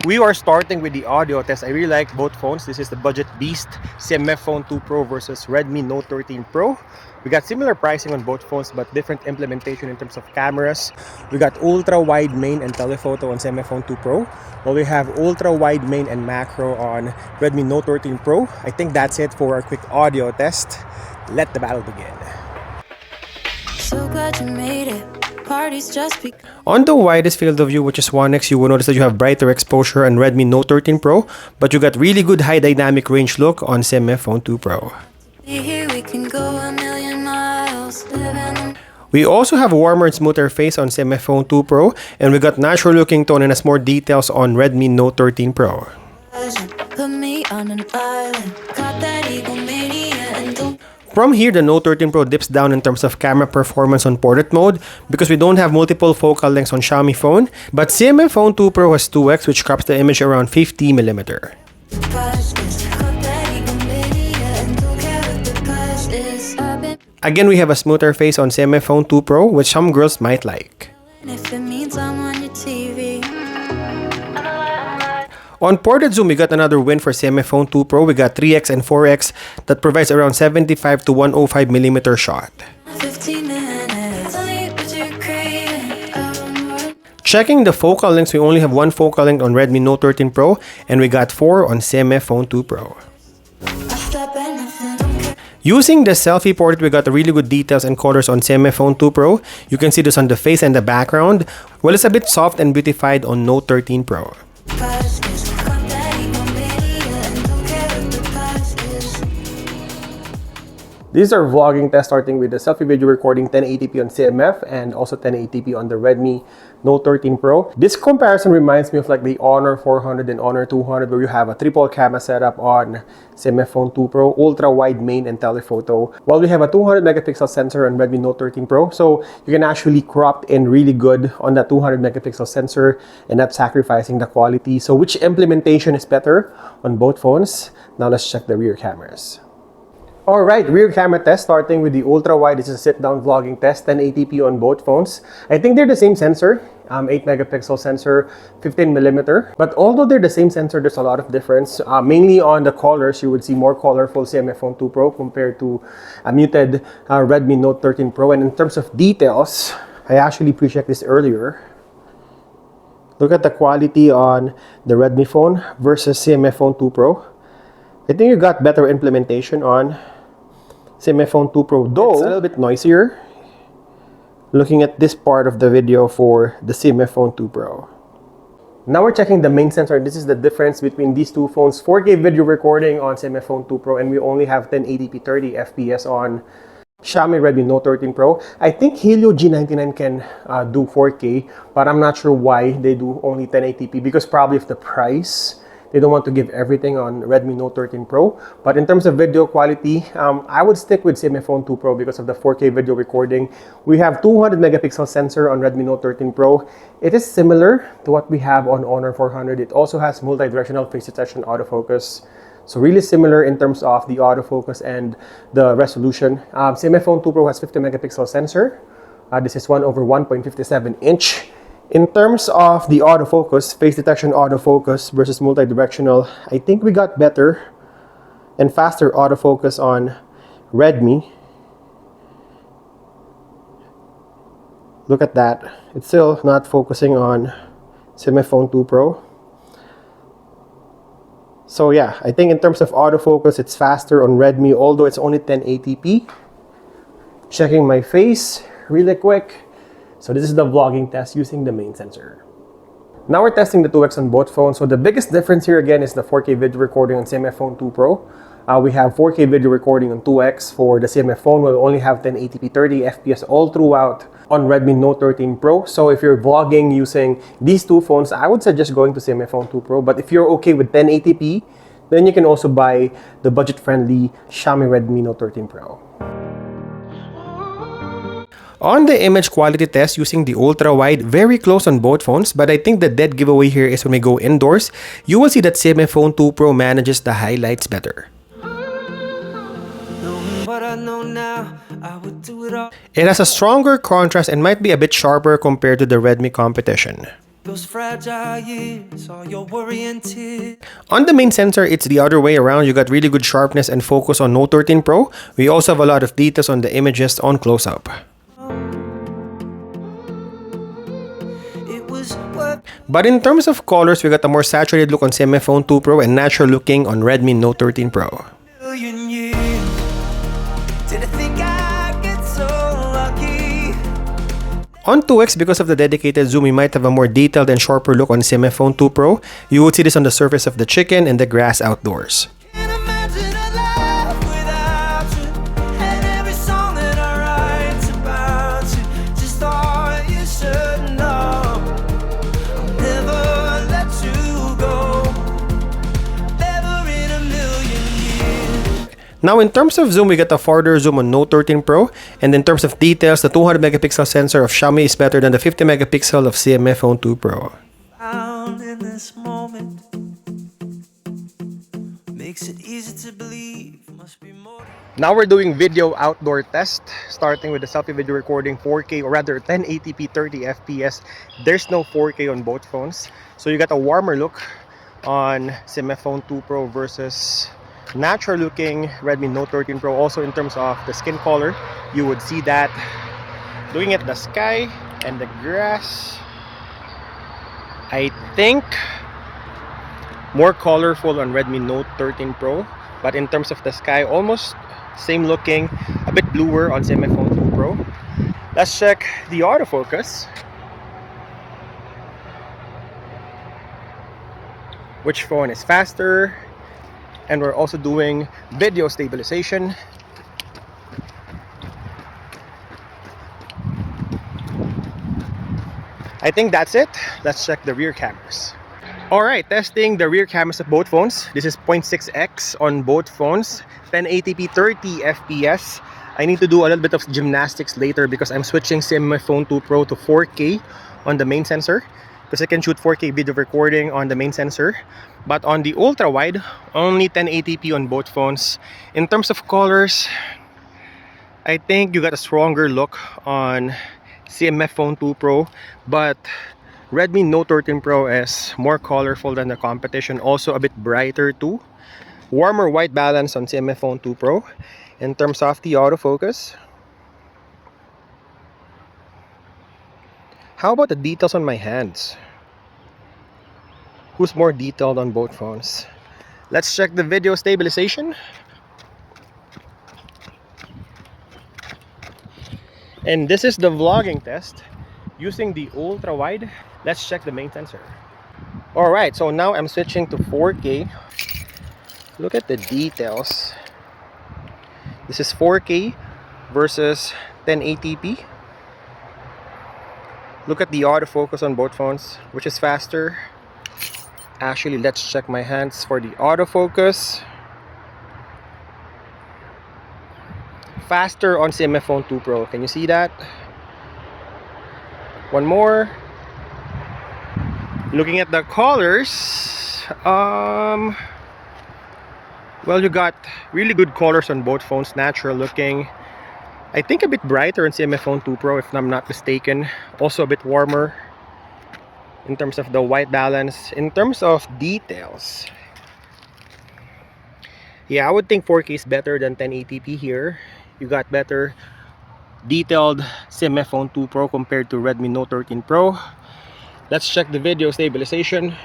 We are starting with the audio test. I really like both phones. This is the budget beast CMF Phone 2 Pro versus Redmi Note 13 Pro. We got similar pricing on both phones but different implementation in terms of cameras. We got ultra wide main and telephoto on CMF Phone 2 Pro, while we have ultra wide main and macro on Redmi Note 13 Pro. I think that's it for our quick audio test. Let the battle begin. So glad you made it. On the widest field of view, which is 1x, you will notice that you have brighter exposure on Redmi Note 13 Pro, but you got really good high dynamic range look on CMF Phone 2 Pro. We also have a warmer and smoother face on CMF Phone 2 Pro, and we got natural looking tone and has more details on Redmi Note 13 Pro. From here, the Note 13 Pro dips down in terms of camera performance on portrait mode because we don't have multiple focal lengths on Xiaomi phone, but CMF Phone 2 Pro has 2x, which crops the image around 50mm. Again, we have a smoother face on CMF Phone 2 Pro, which some girls might like. On portrait zoom, we got another win for CMF Phone 2 Pro. We got 3x and 4x that provides around 75 to 105mm shot. Checking the focal lengths, we only have one focal length on Redmi Note 13 Pro, and we got 4 on CMF Phone 2 Pro. Using the selfie portrait, we got really good details and colors on CMF Phone 2 Pro. You can see this on the face and the background, while it's a bit soft and beautified on Note 13 Pro. These are vlogging tests, starting with the selfie video recording 1080p on CMF and also 1080p on the Redmi Note 13 Pro. This comparison reminds me of like the Honor 400 and Honor 200, where you have a triple camera setup on CMF Phone 2 Pro, ultra wide main and telephoto, while we have a 200 megapixel sensor on Redmi Note 13 Pro. So you can actually crop in really good on that 200 megapixel sensor and not sacrificing the quality. So which implementation is better on both phones? Now let's check the rear cameras. Alright, rear camera test, starting with the ultra wide. This is a sit-down vlogging test, 1080p on both phones. I think they're the same sensor, 8 megapixel sensor, 15mm. But although they're the same sensor, there's a lot of difference. Mainly on the colors, you would see more colorful CMF Phone 2 Pro compared to a muted Redmi Note 13 Pro. And in terms of details, I actually pre-checked this earlier. Look at the quality on the Redmi phone versus CMF Phone 2 Pro. I think you got better implementation on CMF Phone 2 Pro, though it's a little bit noisier looking at this part of the video for the CMF Phone 2 Pro. Now we're checking the main sensor. This is the difference between these two phones. 4K video recording on CMF Phone 2 Pro, and we only have 1080p 30 FPS on Xiaomi Redmi Note 13 Pro. I think Helio G99 can do 4K, but I'm not sure why they do only 1080p, because probably of the price. They don't want to give everything on Redmi Note 13 Pro. But in terms of video quality, I would stick with CMF Phone 2 Pro because of the 4K video recording. We have 200 megapixel sensor on Redmi Note 13 Pro. It is similar to what we have on Honor 400. It also has multi-directional face detection autofocus. So really similar in terms of the autofocus and the resolution. CMF Phone 2 Pro has 50 megapixel sensor. This is 1/1.57 inch. In terms of the autofocus, face detection autofocus versus multi-directional, I think we got better and faster autofocus on Redmi. Look at that. It's still not focusing on CMF Phone 2 Pro. So yeah, I think in terms of autofocus, it's faster on Redmi, although it's only 1080p. Checking my face really quick. So this is the vlogging test using the main sensor. Now we're testing the 2x on both phones. So the biggest difference here again is the 4K video recording on CMF Phone 2 Pro. We have 4K video recording on 2x for the CMF phone. We'll only have 1080p 30 FPS all throughout on Redmi Note 13 Pro. So if you're vlogging using these two phones, I would suggest going to CMF Phone 2 Pro. But if you're okay with 1080p, then you can also buy the budget-friendly Xiaomi Redmi Note 13 Pro. On the image quality test using the ultra-wide, very close on both phones, but I think the dead giveaway here is when we go indoors, you will see that CMF Phone 2 Pro manages the highlights better. It has a stronger contrast and might be a bit sharper compared to the Redmi competition. Those fragile years, all your worry and tears. On the main sensor, it's the other way around. You got really good sharpness and focus on Note 13 Pro. We also have a lot of details on the images on close-up. It was worth But in terms of colors, we got a more saturated look on CMF Phone 2 Pro and natural looking on Redmi Note 13 Pro. a million years. Did I think I'd get so lucky? On 2x, because of the dedicated zoom, we might have a more detailed and sharper look on CMF Phone 2 Pro. You would see this on the surface of the chicken and the grass outdoors. Can't imagine a life without you. And every song that I write's about you. Just thought you should know. I'll never let you go. Never in a million years. Now, in terms of zoom, we got a farther zoom on Note 13 Pro. And in terms of details, the 200 megapixel sensor of Xiaomi is better than the 50 megapixel of CMF Phone 2 Pro. Found in this moment makes it easy to believe. Must be more. Now we're doing video outdoor test, starting with the selfie video recording 4K or rather 1080p 30 FPS. There's no 4K on both phones. So you got a warmer look on CMF Phone 2 Pro versus natural looking Redmi Note 13 Pro. Also in terms of the skin color, you would see that. Looking at the sky and the grass, I think more colorful on Redmi Note 13 Pro, but in terms of the sky, almost same looking, a bit bluer on CMF Phone 2 Pro. Let's check the autofocus. Which phone is faster? And we're also doing video stabilization. I think that's it. Let's check the rear cameras. Alright, testing the rear cameras of both phones. This is 0.6x on both phones, 1080p 30 FPS. I need to do a little bit of gymnastics later because I'm switching CMF Phone 2 Pro to 4K on the main sensor, because I can shoot 4K video recording on the main sensor. But on the ultra-wide, only 1080p on both phones. In terms of colors, I think you got a stronger look on CMF Phone 2 Pro, but Redmi Note 13 Pro is more colorful than the competition, also a bit brighter too. Warmer white balance on CMF Phone 2 Pro. In terms of the autofocus, how about the details on my hands? Who's more detailed on both phones? Let's check the video stabilization. And this is the vlogging test using the ultra wide. Let's check the main sensor. Alright, so now I'm switching to 4K. Look at the details. This is 4K versus 1080p. Look at the autofocus on both phones, which is faster. Actually, let's check my hands for the autofocus. Faster on CMF Phone 2 Pro. Can you see that? One more. Looking at the colors, well, you got really good colors on both phones, natural looking. I think a bit brighter on CMF Phone 2 Pro if I'm not mistaken. Also a bit warmer in terms of the white balance. In terms of details, yeah, I would think 4K is better than 1080p here. You got better detailed CMF Phone 2 Pro compared to Redmi Note 13 Pro. Let's check the video stabilization.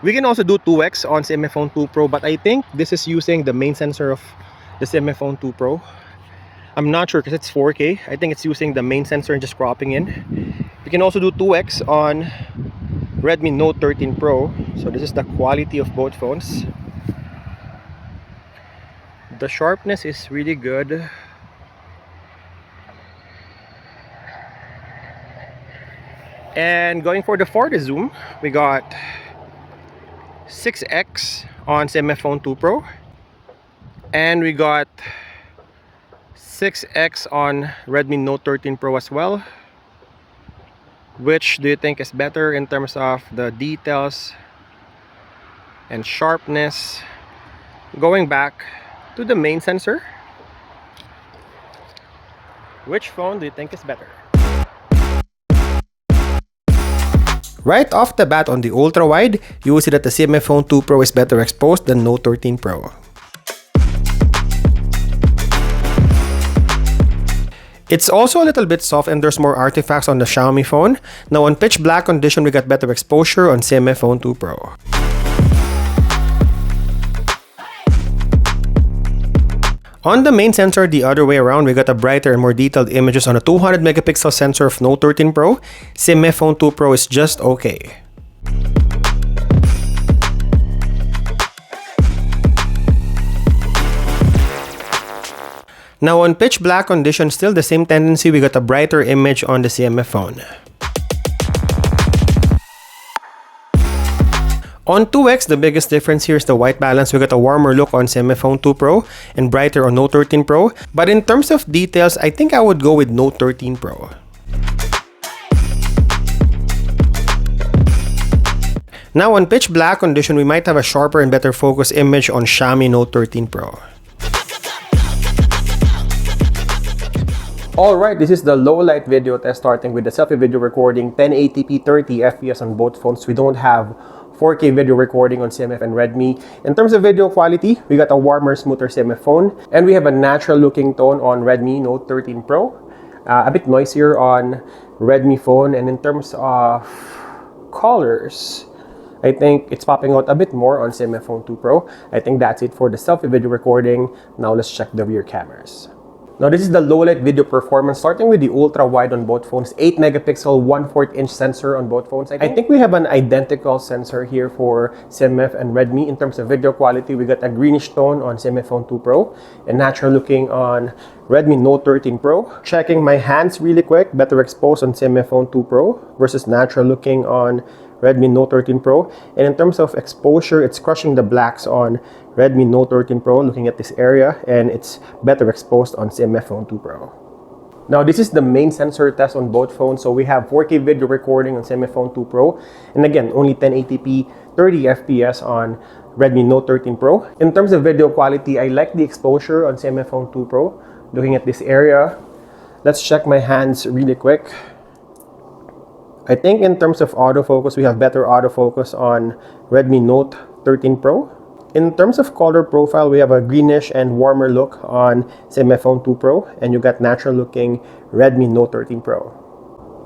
We can also do 2x on CMF Phone 2 Pro, but I think this is using the main sensor of the CMF Phone 2 Pro. I'm not sure because it's 4K. I think it's using the main sensor and just cropping in. We can also do 2x on Redmi Note 13 Pro. So this is the quality of both phones. The sharpness is really good. And going for the farthest zoom, we got 6x on CMF Phone 2 Pro, and we got 6x on Redmi Note 13 Pro as well. Which do you think is better in terms of the details and sharpness? Going back to the main sensor, Which phone do you think is better? Right off the bat on the ultra-wide, you will see that the CMF Phone 2 Pro is better exposed than Note 13 Pro. It's also a little bit soft and there's more artifacts on the Xiaomi phone. Now on pitch black condition, we got better exposure on CMF Phone 2 Pro. On the main sensor, the other way around, we got a brighter and more detailed images on a 200 megapixel sensor of Note 13 Pro. CMF Phone 2 Pro is just okay. Now on pitch black condition, still the same tendency, we got a brighter image on the CMF phone. On 2x, the biggest difference here is the white balance. We got a warmer look on CMF Phone 2 Pro and brighter on Note 13 Pro. But in terms of details, I think I would go with Note 13 Pro. Now on pitch black condition, we might have a sharper and better focus image on Xiaomi Note 13 Pro. Alright, this is the low light video test starting with the selfie video recording 1080p 30 fps on both phones. We don't have 4K video recording on CMF and Redmi. In terms of video quality, we got a warmer, smoother CMF phone, and we have a natural looking tone on Redmi Note 13 Pro. A bit noisier on Redmi phone, and in terms of colors, I think it's popping out a bit more on CMF Phone 2 Pro. I think that's it for the selfie video recording. Now let's check the rear cameras. Now this is the low light video performance starting with the ultra wide on both phones, 8 megapixel 1/4 inch sensor on both phones. I think we have an identical sensor here for CMF and Redmi. In terms of video quality, we got a greenish tone on CMF Phone 2 Pro and natural looking on Redmi Note 13 Pro. Checking my hands really quick, better exposed on CMF Phone 2 Pro versus natural looking on Redmi Note 13 Pro. And in terms of exposure, it's crushing the blacks on Redmi Note 13 Pro, looking at this area, and it's better exposed on CMF Phone 2 Pro. Now this is the main sensor test on both phones. So we have 4K video recording on CMF Phone 2 Pro, and again, only 1080p 30 fps on Redmi Note 13 Pro. In terms of video quality, I like the exposure on CMF Phone 2 Pro, looking at this area. Let's check my hands really quick. I think in terms of autofocus, we have better autofocus on Redmi Note 13 Pro. In terms of color profile, we have a greenish and warmer look on CMF Phone 2 Pro, and you got natural looking Redmi Note 13 Pro.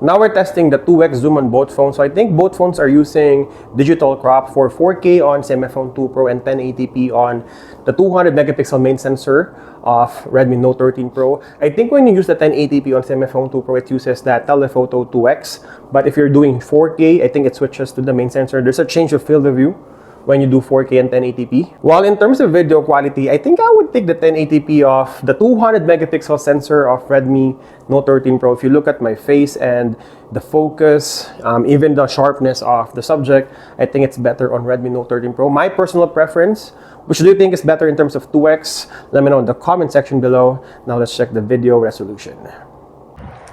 Now we're testing the 2x zoom on both phones. So I think both phones are using digital crop for 4K on CMF Phone 2 Pro and 1080p on the 200 megapixel main sensor of Redmi Note 13 Pro. I think when you use the 1080p on CMF Phone 2 Pro, it uses that telephoto 2x. But if you're doing 4K, I think it switches to the main sensor. There's a change of field of view when you do 4K and 1080p. While in terms of video quality, I think I would take the 1080p of the 200 megapixel sensor of Redmi Note 13 Pro. If you look at my face and the focus, even the sharpness of the subject, I think it's better on Redmi Note 13 Pro. My personal preference, which do you think is better in terms of 2x? Let me know in the comment section below. Now let's check the video resolution.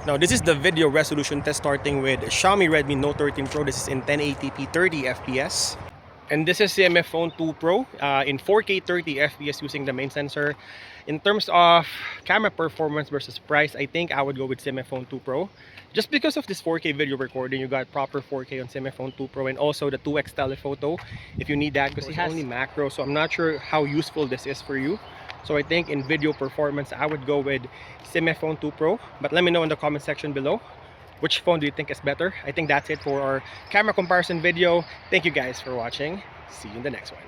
Now this is the video resolution test starting with Xiaomi Redmi Note 13 Pro. This is in 1080p 30 fps. And this is CMF Phone 2 Pro in 4K 30 fps using the main sensor. In terms of camera performance versus price, I think I would go with CMF Phone 2 Pro. Just because of this 4K video recording, you got proper 4K on CMF Phone 2 Pro, and also the 2x telephoto if you need that, because it has only macro. So I'm not sure how useful this is for you. So I think in video performance, I would go with CMF Phone 2 Pro. But let me know in the comment section below, which phone do you think is better? I think that's it for our camera comparison video. Thank you guys for watching. See you in the next one.